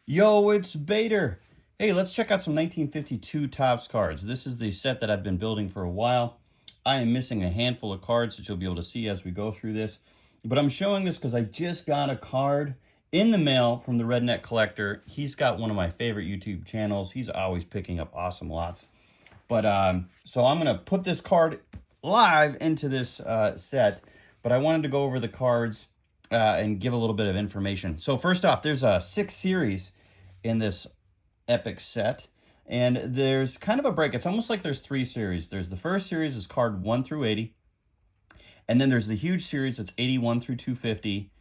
Yo, it's Bader. Hey, let's check out some 1952 Topps cards. This is the set that I've been building for a while. I am missing a handful of cards that you'll be able to see as we go through this. But I'm showing this because I just got a card in the mail from the Redneck Collector. He's got one of my favorite YouTube channels. He's always picking up awesome lots. But so I'm going to put this card live into this set. But I wanted to go over the cards and give a little bit of information. So first off, there's a 6 series in this epic set, and there's kind of a break. It's almost like there's 3 series. There's the first series is card 1 through 80, and then there's the huge series that's 81 through 250,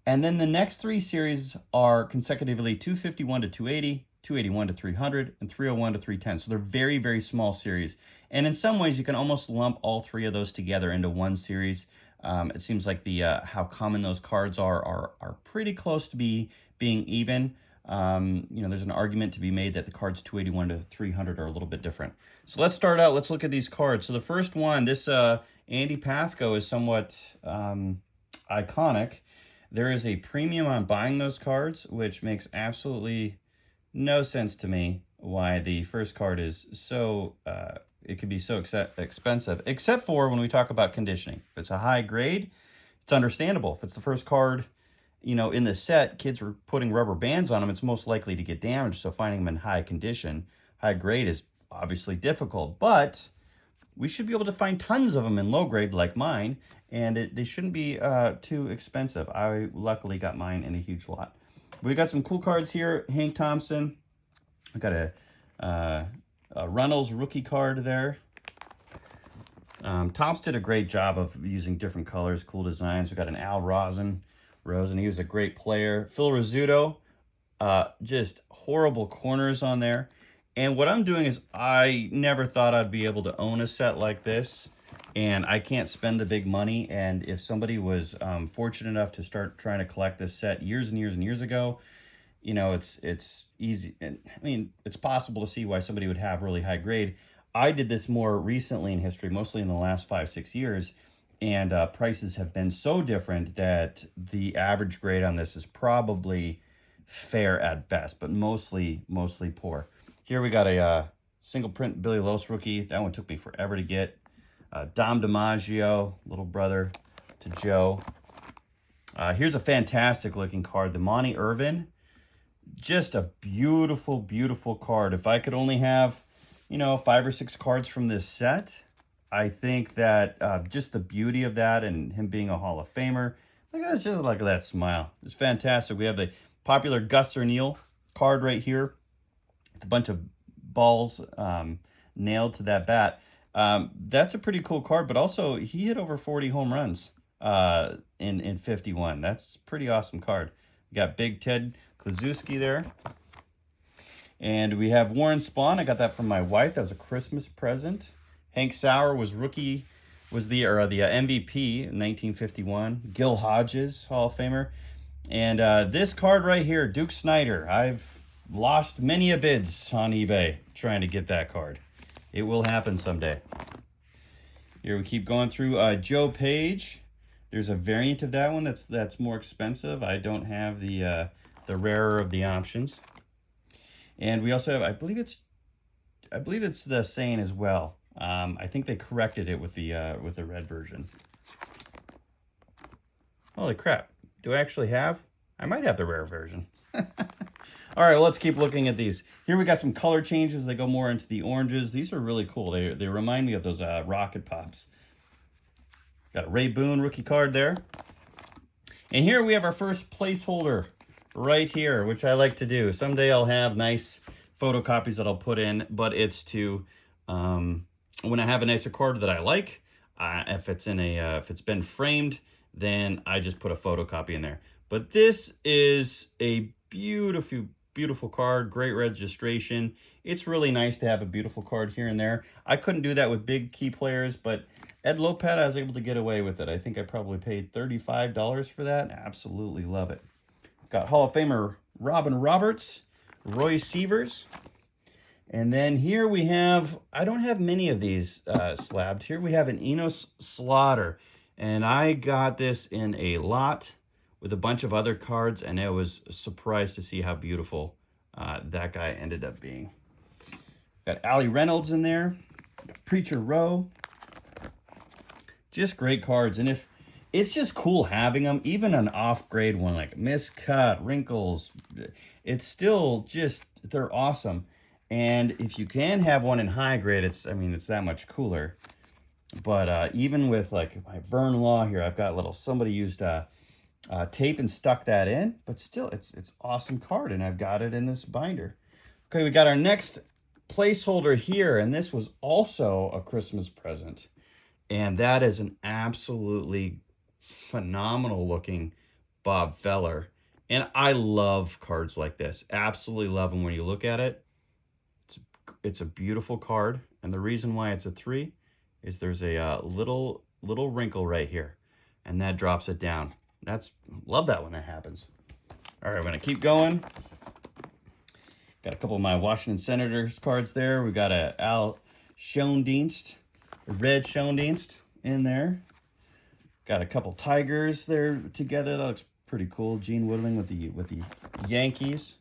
and then the next 3 series are consecutively 251 to 280, 281 to 300, and 301 to 310. So they're very, very small series. And in some ways, you can almost lump all 3 of those together into one series. It seems like the how common those cards are pretty close to being even. There's an argument to be made that the cards 281 to 300 are a little bit different. So let's start out. Let's look at these cards. So the first one, this Andy Pathko is somewhat iconic. There is a premium on buying those cards, which makes absolutely no sense to me why the first card is so it could be so expensive, except for when we talk about conditioning. If it's a high grade, it's understandable. If it's the first card, in the set, kids were putting rubber bands on them, it's most likely to get damaged. So finding them in high condition, high grade is obviously difficult, but we should be able to find tons of them in low grade like mine, and they shouldn't be too expensive. I luckily got mine in a huge lot. We got some cool cards here. Hank Thompson. I got a Reynolds rookie card there. Topps did a great job of using different colors, cool designs. We got an Al Rosen. He was a great player. Phil Rizzuto, just horrible corners on there. And what I'm doing is I never thought I'd be able to own a set like this, and I can't spend the big money. And if somebody was fortunate enough to start trying to collect this set years and years and years ago, it's easy. And I mean, it's possible to see why somebody would have really high grade. I did this more recently in history, mostly in the last 5-6 years, and prices have been so different that the average grade on this is probably fair at best, but mostly poor. Here we got a single print Billy Los rookie. That one took me forever to get. Dom DiMaggio, little brother to Joe. Here's a fantastic looking card, the Monty Irvin. Just a beautiful, beautiful card. If I could only have, 5 or 6 cards from this set, I think that just the beauty of that and him being a Hall of Famer, look at that smile. It's fantastic. We have the popular Gus O'Neill card right here with a bunch of balls nailed to that bat. That's a pretty cool card, but also he hit over 40 home runs in 51. That's a pretty awesome card. We got Big Ted Kluszewski there. And we have Warren Spahn. I got that from my wife. That was a Christmas present. Hank Sauer was the MVP in 1951. Gil Hodges, Hall of Famer. And this card right here, Duke Snider. I've lost many a bids on eBay trying to get that card. It will happen someday. Here we keep going through Joe Page. There's a variant of that one that's more expensive. I don't have the rarer of the options. And we also have, I believe it's the same as well. I think they corrected it with the red version. Holy crap! Do I actually have? I might have the rare version. All right, well, let's keep looking at these. Here we got some color changes. They go more into the oranges. These are really cool. They remind me of those Rocket Pops. Got a Ray Boone rookie card there. And here we have our first placeholder right here, which I like to do. Someday I'll have nice photocopies that I'll put in, but it's to when I have a nicer card that I like. If it's been framed, then I just put a photocopy in there. But this is a beautiful, beautiful card. Great registration. It's really nice to have a beautiful card here and there. I couldn't do that with big key players, but Ed Lopez, I was able to get away with it. I think I probably paid $35 for that. Absolutely love it. Got Hall of Famer Robin Roberts, Roy Sievers. And then here we have, I don't have many of these slabbed. Here we have an Enos Slaughter. And I got this in a lot with a bunch of other cards, and I was surprised to see how beautiful that guy ended up being. Got Allie Reynolds in there, Preacher Rowe. Just great cards, and if it's just cool having them, even an off-grade one like miscut, wrinkles, it's still just, they're awesome. And if you can have one in high grade, it's that much cooler. But even with like my Vern Law here, I've got a little, somebody used tape and stuck that in, but still it's awesome card, and I've got it in this binder. Okay, we got our next placeholder here, and this was also a Christmas present. And that is an absolutely phenomenal looking Bob Feller. And I love cards like this. Absolutely love them when you look at it. It's a beautiful card. And the reason why it's a 3 is there's a little wrinkle right here. And that drops it down. Love that when that happens. All right, we're going to keep going. Got a couple of my Washington Senators cards there. We got a Al Schoendienst. Red Schoendienst in there. Got a couple Tigers there together. That looks pretty cool. Gene Woodling with the Yankees.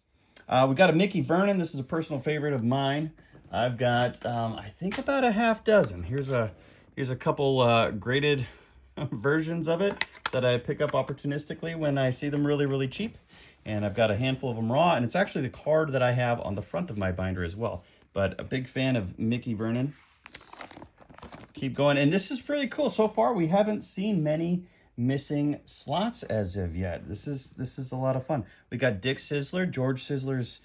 We got a Mickey Vernon. This is a personal favorite of mine. I've got I think about a half dozen. Here's a couple graded versions of it that I pick up opportunistically when I see them really cheap. And I've got a handful of them raw, and it's actually the card that I have on the front of my binder as well. But a big fan of Mickey Vernon. Keep going, and this is pretty cool. So far, we haven't seen many missing slots as of yet. This is a lot of fun. We got Dick Sizzler, George Sizzler's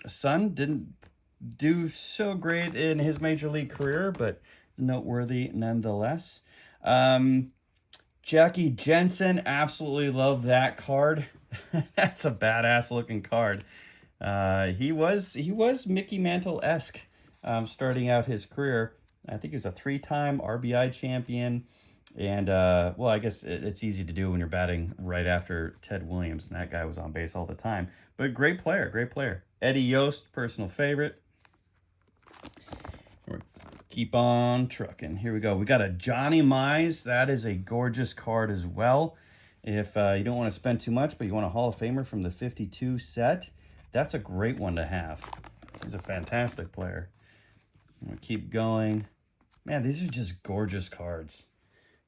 son. Didn't do so great in his major league career, but noteworthy nonetheless. Jackie Jensen, absolutely love that card. That's a badass looking card. He was Mickey Mantle-esque starting out his career. I think he was a 3-time RBI champion. And, well, I guess it's easy to do when you're batting right after Ted Williams, and that guy was on base all the time. But great player, great player. Eddie Yost, personal favorite. Keep on trucking. Here we go. We got a Johnny Mize. That is a gorgeous card as well. If you don't want to spend too much, but you want a Hall of Famer from the 52 set, that's a great one to have. He's a fantastic player. I'm going to keep going. Man, these are just gorgeous cards.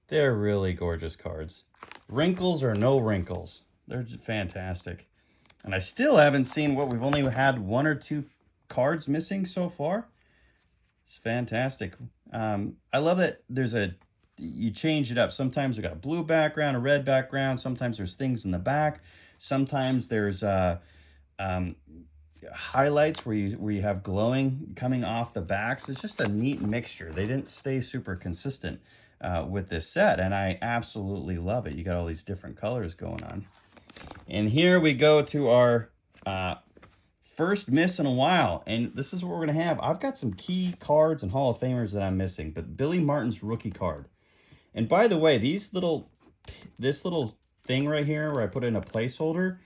They're really gorgeous cards. Wrinkles or no wrinkles. They're just fantastic. And I still haven't seen we've only had 1 or 2 cards missing so far. It's fantastic. I love that you change it up. Sometimes we got a blue background, a red background. Sometimes there's things in the back. Sometimes there's highlights where you have glowing coming off the backs. It's just a neat mixture. They didn't stay super consistent with this set, and I absolutely love it. You got all these different colors going on. And here we go to our first miss in a while, and this is what we're going to have. I've got some key cards and Hall of Famers that I'm missing, but Billy Martin's rookie card. And by the way, this little thing right here where I put in a placeholder,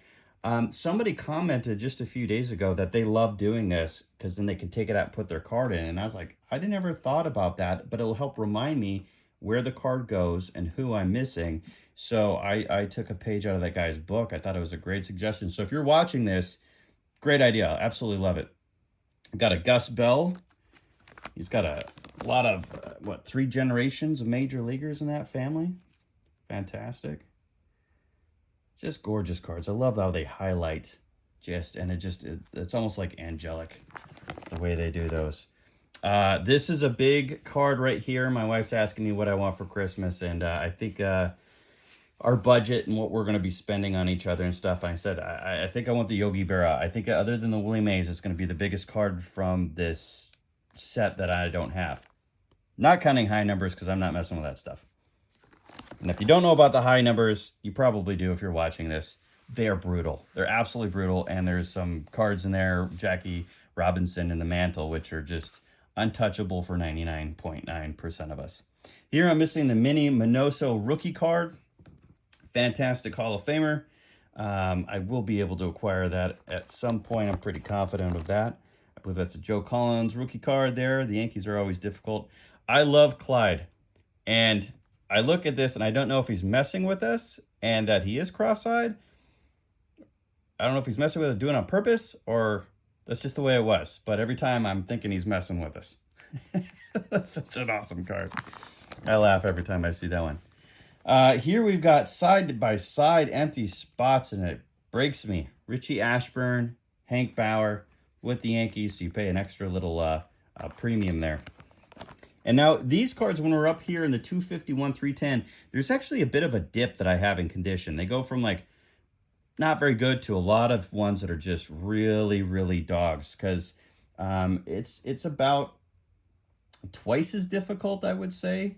somebody commented just a few days ago that they love doing this because then they can take it out and put their card in. And I was like, I never thought about that, but it'll help remind me where the card goes and who I'm missing. So I took a page out of that guy's book. I thought it was a great suggestion. So if you're watching this, great idea. Absolutely love it. I've got a Gus Bell. He's got a lot of, 3 generations of major leaguers in that family. Fantastic. Just gorgeous cards. I love how they highlight it's almost like angelic the way they do those. This is a big card right here. My wife's asking me what I want for Christmas, and I think our budget and what we're going to be spending on each other and stuff. I said, I think I want the Yogi Berra. I think other than the Willie Mays, it's going to be the biggest card from this set that I don't have. Not counting high numbers because I'm not messing with that stuff. And if you don't know about the high numbers, you probably do if you're watching this. They are brutal. They're absolutely brutal. And there's some cards in there, Jackie Robinson and the Mantle, which are just untouchable for 99.9% of us. Here I'm missing the Mini Minoso rookie card. Fantastic Hall of Famer. I will be able to acquire that at some point. I'm pretty confident of that. I believe that's a Joe Collins rookie card there. The Yankees are always difficult. I love Clyde. And I look at this and I don't know if he's messing with us and that he is cross-eyed. I don't know if he's messing with it, doing it on purpose, or that's just the way it was. But every time I'm thinking he's messing with us. That's such an awesome card. I laugh every time I see that one. Here we've got side-by-side empty spots, and it breaks me. Richie Ashburn, Hank Bauer with the Yankees, so you pay an extra little premium there. And now these cards, when we're up here in the 251, 310, there's actually a bit of a dip that I have in condition. They go from like not very good to a lot of ones that are just really, really dogs, because it's about twice as difficult, I would say,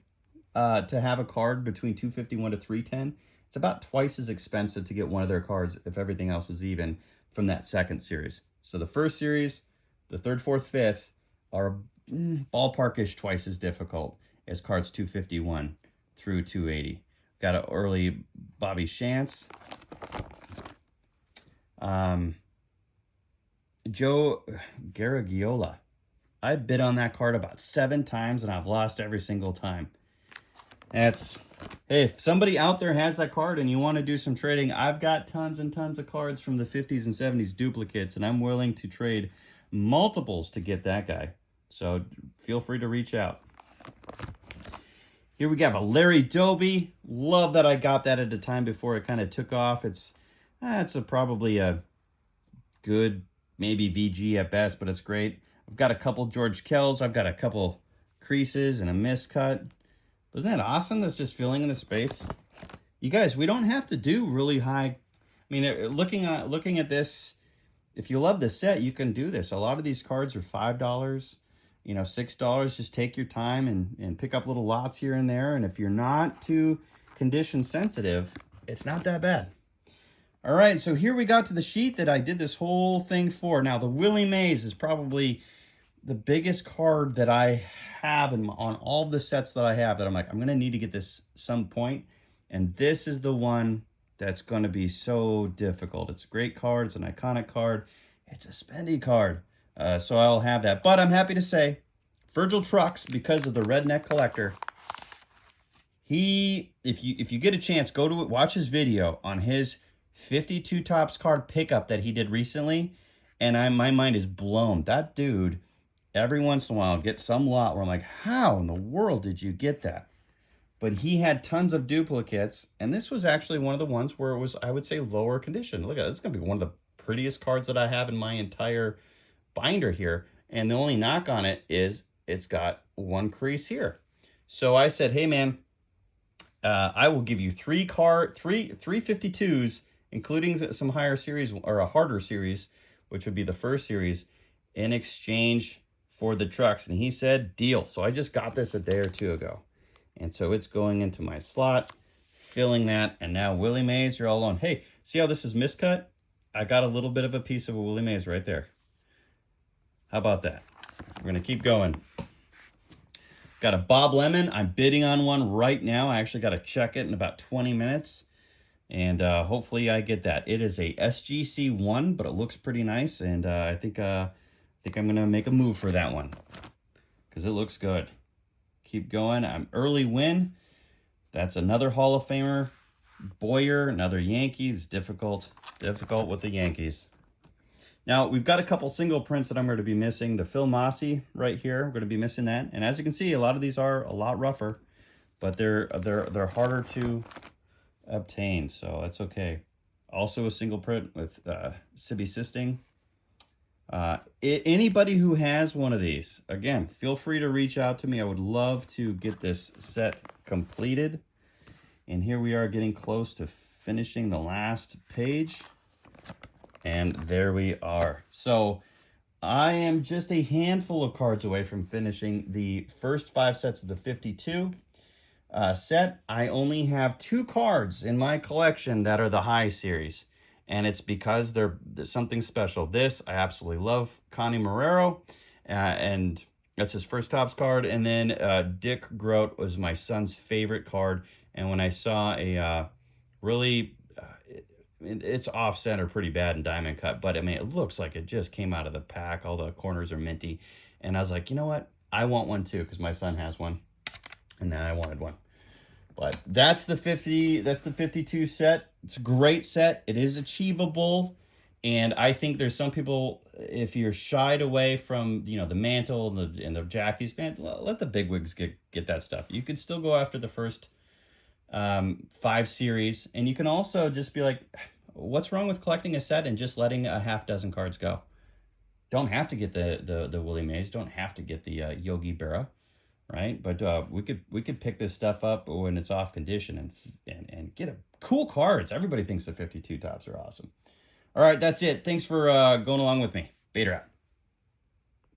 to have a card between 251 to 310. It's about twice as expensive to get one of their cards, if everything else is even, from that second series. So the first series, the third, fourth, fifth are ballparkish twice as difficult as cards 251 through 280. Got an early Bobby Shantz. Joe Garagiola. I bid on that card about 7 times, and I've lost every single time. That's, hey, if somebody out there has that card and you want to do some trading, I've got tons and tons of cards from the 50s and 70s duplicates, and I'm willing to trade multiples to get that guy. So feel free to reach out. Here we got a Larry Doby. Love that I got that at a time before it kind of took off. It's probably a good, maybe VG at best, but it's great. I've got a couple George Kells. I've got a couple creases and a miscut. Isn't that awesome? That's just filling in the space. You guys, we don't have to do really high. I mean, looking at this, if you love the set, you can do this. A lot of these cards are $5, you know, $6. Just take your time and pick up little lots here and there. And if you're not too condition sensitive, it's not that bad. All right, so here we got to the sheet that I did this whole thing for. Now, the Willie Mays is probably the biggest card that I have on all the sets that I have that I'm like, I'm going to need to get this some point. And this is the one that's going to be so difficult. It's a great card. It's an iconic card. It's a spendy card. So I'll have that. But I'm happy to say, Virgil Trucks, because of the Redneck Collector, if you get a chance, go to it, watch his video on his 52 Topps card pickup that he did recently, and my mind is blown. That dude, every once in a while, gets some lot where I'm like, how in the world did you get that? But he had tons of duplicates, and this was actually one of the ones where it was, I would say, lower condition. Look at it. This is going to be one of the prettiest cards that I have in my entire binder here, and the only knock on it is it's got one crease here. So I said, hey, man, I will give you 3 352s, including some higher series or a harder series, which would be the first series, in exchange for the trucks. And he said, deal. So I just got this a day or two ago. And so it's going into my slot, filling that. And now Willie Mays, you're all on. Hey, see how this is miscut? I got a little bit of a piece of a Willie Mays right there. How about that? We're going to keep going. Got a Bob Lemon. I'm bidding on one right now. I actually got to check it in about 20 minutes. And hopefully I get that. It is a SGC1, but it looks pretty nice. And I think I'm going to make a move for that one because it looks good. Keep going. I'm early win. That's another Hall of Famer. Boyer, another Yankee. It's difficult with the Yankees. Now, we've got a couple single prints that I'm going to be missing. The Phil Massey right here. We're going to be missing that. And as you can see, a lot of these are a lot rougher, but they're harder to obtain, so that's okay. Also a single print with Sibby Sisting. Anybody who has one of these, again, feel free to reach out to me. I would love to get this set completed. And here we are getting close to finishing the last page. And there we are. So I am just a handful of cards away from finishing the first 5 sets of the 52 set. I only have 2 cards in my collection that are the high series, and it's because they're something special. This, I absolutely love Connie Marrero, and that's his first Topps card. And then Dick Groat was my son's favorite card, and when I saw a really it's off center pretty bad in diamond cut, but I mean, it looks like it just came out of the pack. All the corners are minty, and I was like, you know what, I want one too, because my son has one and now I wanted one. But that's the 52 set. It's a great set. It is achievable. And I think there's some people, if you're shied away from, you know, the mantle and the jackies, man, let the bigwigs get that stuff. You can still go after the first 5 series. And you can also just be like, what's wrong with collecting a set and just letting a half dozen cards go? Don't have to get the Willie Mays. Don't have to get the Yogi Berra, right? But we could pick this stuff up when it's off condition and get cool cards. Everybody thinks the 52 tops are awesome. All right, that's it. Thanks for going along with me. Bader out.